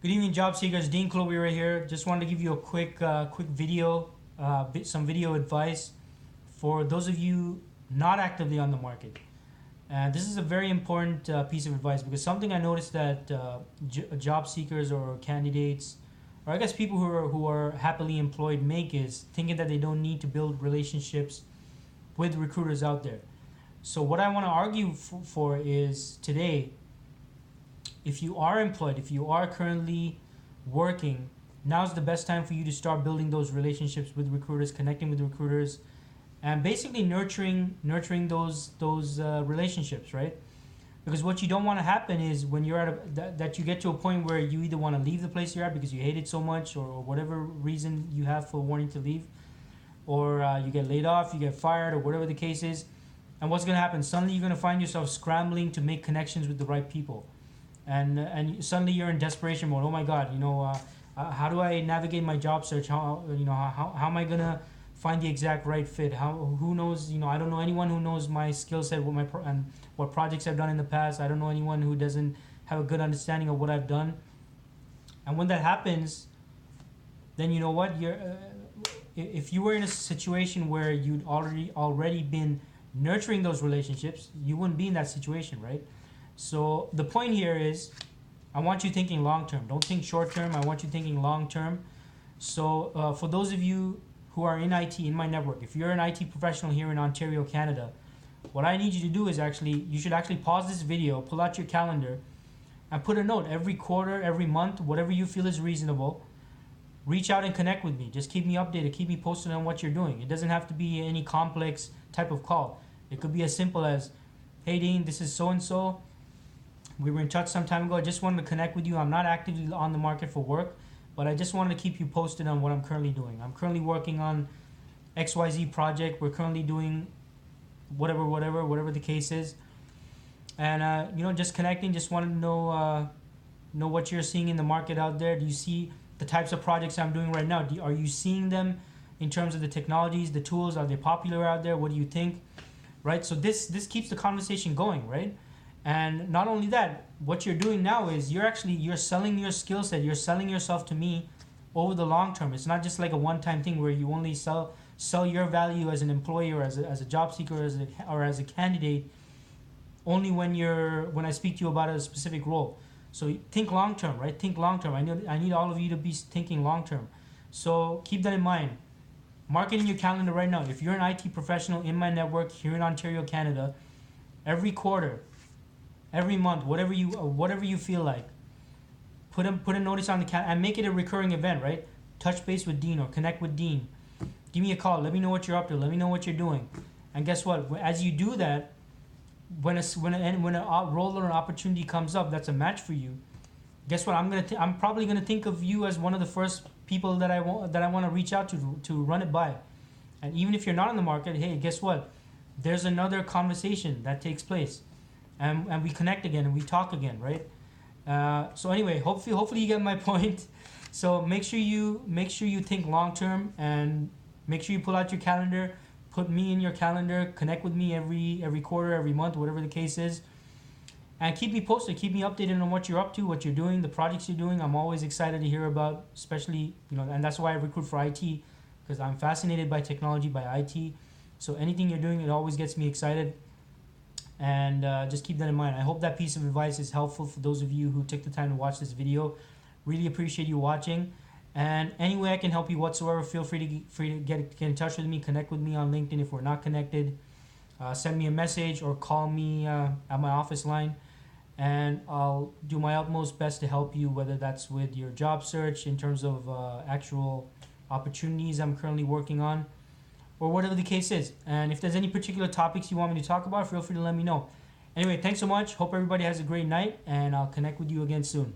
Good evening, job seekers. Dean Chloe right here. Just wanted to give you a quick video, some video advice for those of you not actively on the market. And this is a very important piece of advice because something I noticed that job seekers or candidates, or I guess people who are happily employed make is thinking that they don't need to build relationships with recruiters out there. So what I want to argue for is today, if you are employed, if you are currently working, now's the best time for you to start building those relationships with recruiters, connecting with recruiters, and basically nurturing those relationships, right? Because what you don't want to happen is when you're that you get to a point where you either want to leave the place you're at because you hate it so much, or whatever reason you have for wanting to leave, or you get laid off, you get fired, or whatever the case is. And what's going to happen? Suddenly you're going to find yourself scrambling to make connections with the right people. And suddenly you're in desperation mode. Oh my God, how do I navigate my job search? How am I gonna find the exact right fit? Who knows? I don't know anyone who knows my skill set, and what projects I've done in the past. I don't know anyone who doesn't have a good understanding of what I've done. And when that happens, then you know what? If you were in a situation where you'd already been nurturing those relationships, you wouldn't be in that situation, right? So the point here is, I want you thinking long term. Don't think short term. I want you thinking long term. So for those of you who are in IT, in my network, if you're an IT professional here in Ontario, Canada, what I need you to do is you should actually pause this video, pull out your calendar, and put a note every quarter, every month, whatever you feel is reasonable. Reach out and connect with me. Just keep me updated. Keep me posted on what you're doing. It doesn't have to be any complex type of call. It could be as simple as, hey Dean, this is so-and-so. We were in touch some time ago. I just wanted to connect with you. I'm not actively on the market for work, but I just wanted to keep you posted on what I'm currently doing. I'm currently working on XYZ project. We're currently doing whatever the case is. And just connecting, just wanted to know what you're seeing in the market out there. Do you see the types of projects I'm doing right now? Are you seeing them in terms of the technologies, the tools? Are they popular out there? What do you think? Right? So this keeps the conversation going, right? And not only that, what you're doing now is you're selling your skill set. You're selling yourself to me over the long term. It's not just like a one-time thing where you only sell your value as an employee or as a job seeker or as a candidate only when I speak to you about a specific role. So think long term, right? Think long term. I need all of you to be thinking long term. So keep that in mind. Mark it in your calendar right now. If you're an IT professional in my network here in Ontario, Canada, every quarter, every month, whatever you feel like, put a notice on the calendar and make it a recurring event, right? Touch base with Dean or connect with Dean. Give me a call. Let me know what you're up to. Let me know what you're doing. And guess what? As you do that, when a role or an opportunity comes up that's a match for you, guess what? I'm probably gonna think of you as one of the first people that I want to reach out to run it by. And even if you're not in the market, hey, guess what? There's another conversation that takes place, and we connect again and we talk again, right? So anyway, hopefully you get my point. So make sure you think long term, and make sure you pull out your calendar, put me in your calendar, connect with me every quarter, every month, whatever the case is, and keep me posted, keep me updated on what you're up to, what you're doing, the projects you're doing. I'm always excited to hear about, especially and that's why I recruit for IT, because I'm fascinated by technology, by IT. So anything you're doing, it always gets me excited. And just keep that in mind. I hope that piece of advice is helpful for those of you who took the time to watch this video. Really appreciate you watching. And any way I can help you whatsoever, feel free to get in touch with me, connect with me on LinkedIn if we're not connected. Send me a message or call me at my office line, and I'll do my utmost best to help you, whether that's with your job search in terms of actual opportunities I'm currently working on, or whatever the case is. And if there's any particular topics you want me to talk about, feel free to let me know. Anyway, thanks so much. Hope everybody has a great night, and I'll connect with you again soon.